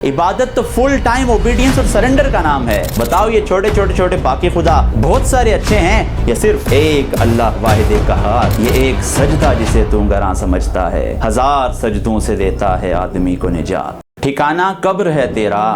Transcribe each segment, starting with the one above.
इबादत तो full time obedience और सरेंडर का नाम है। बताओ ये छोटे छोटे छोटे बाकी खुदा बहुत सारे अच्छे हैं या सिर्फ एक अल्लाह वाहिद कहार। ये एक सजदा जिसे तू गरां समझता है, हजार सजदों से देता है आदमी को निजात। ठिकाना कब्र है तेरा,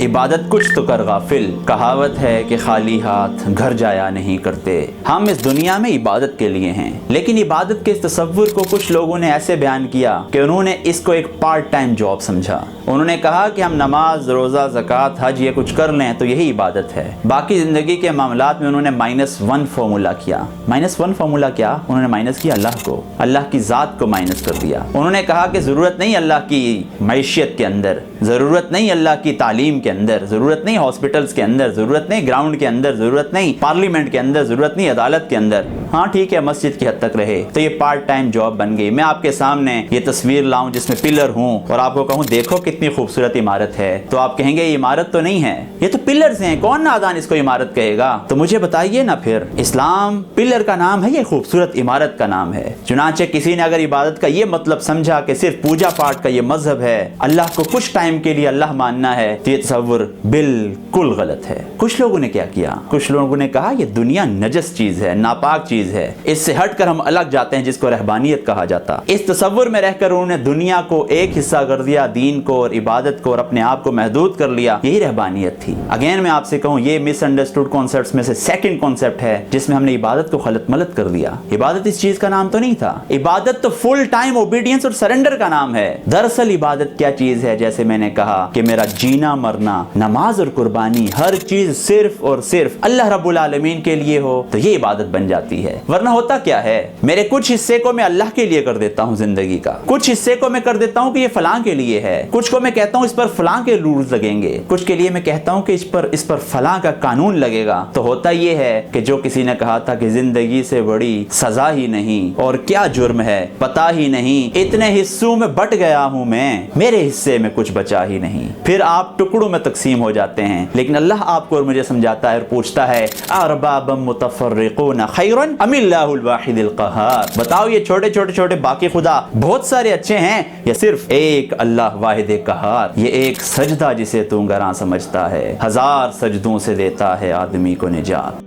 इबादत कुछ तो कर गाफिल। कहावत है कि खाली हाथ घर जाया नहीं करते। हम इस दुनिया में इबादत के लिए हैं, लेकिन इबादत के इस तसव्वुर को कुछ लोगों ने ऐसे बयान किया कि उन्होंने इसको एक पार्ट टाइम जॉब समझा। उन्होंने कहा कि हम नमाज, रोज़ा, ज़कात, हज ये कुछ कर लें तो यही इबादत है। बाकी ज़िंदगी के मामलात में उन्होंने -1 फार्मूला किया। -1 फार्मूला क्या? उन्होंने माइनस किया अल्लाह को, अल्लाह की ज़ात को माइनस कर दिया। उन्होंने कहा कि ज़रूरत नहीं अल्लाह की मैशियत के अंदर, ज़रूरत नहीं अल्लाह की तालीम के अंदर, ज़रूरत नहीं हॉस्पिटल्स के अंदर, ज़रूरत नहीं ग्राउंड के अंदर, ज़रूरत नहीं पार्लियामेंट के अंदर, ज़रूरत नहीं अदालत के अंदर। हाँ ठीक है, मस्जिद की हद तक रहे तो ये पार्ट टाइम जॉब बन गई। मैं आपके सामने ये तस्वीर लाऊं जिसमें पिलर हूँ और आपको कहूँ देखो कितनी खूबसूरत इमारत है, तो आप कहेंगे ये इमारत तो नहीं है, ये तो पिलर्स हैं, कौन नादान इसको इमारत कहेगा? तो मुझे बताइए ना फिर, इस्लाम पिलर का नाम है, ये खूबसूरत इमारत का नाम है। चुनांचे किसी ने अगर इबादत का ये मतलब समझा कि सिर्फ पूजा पाठ का ये मजहब है, अल्लाह को कुछ टाइम के लिए अल्लाह मानना है, तो ये तसव्वुर बिल्कुल गलत है। कुछ लोगों ने क्या किया? कुछ लोगों ने कहा ये दुनिया नजस चीज है, नापाक चीज है, इससे हटकर हम अलग जाते हैं जिसको रहबानियत कहा जाता। इस तसव्वुर में रहकर उन्होंने दुनिया को एक हिस्सा कर दिया, दीन को और इबादत को, और अपने आप को महदूद कर लिया। यही रहबानियत थी। अगेन मैं आपसे कहूँ ये मिसअंडरस्टूड कॉन्सेप्ट्स में से सेकंड कॉन्सेप्ट है जिसमें हमने इबादत को खलत मलत कर दिया। इबादत इस चीज का नाम तो नहीं था। इबादत तो फुल टाइम ओबीडियंस और सरेंडर का नाम है। दरअसल इबादत क्या चीज है? जैसे मैंने कहा कि मेरा जीना मरना, नमाज और कुर्बानी, हर चीज सिर्फ और सिर्फ अल्लाह रब्बुल आलमीन के लिए हो तो ये इबादत बन जाती है। वरना होता क्या है, मेरे कुछ हिस्से को मैं अल्लाह के लिए कर देता हूँ जिंदगी का, कुछ हिस्से को मैं कर देता हूँ कि ये फलां के लिए है, कुछ को मैं कहता हूँ इस पर फलां के रूल्स लगेंगे, कुछ के लिए मैं कहता हूँ कि इस पर फलां का कानून लगेगा। तो होता ये है कि जो किसी ने कहा था कि जिंदगी से बड़ी सजा ही नहीं और क्या जुर्म है पता ही नहीं, इतने हिस्सों में बट गया हूँ मैं, मेरे हिस्से में कुछ बचा ही नहीं। फिर आप टुकड़ों में तकसीम हो जाते हैं। लेकिन अल्लाह आपको और मुझे समझाता है और पूछता है अरबाबम मुतफर्रिकून खैरुन अमिल्लाहुल वाहिदुल कहार। बताओ ये छोटे छोटे छोटे बाकी खुदा बहुत सारे अच्छे हैं या सिर्फ एक अल्लाह वाहिद कहार। ये एक सजदा जिसे तू गरां समझता है, हजार सजदों से देता है आदमी को निजात।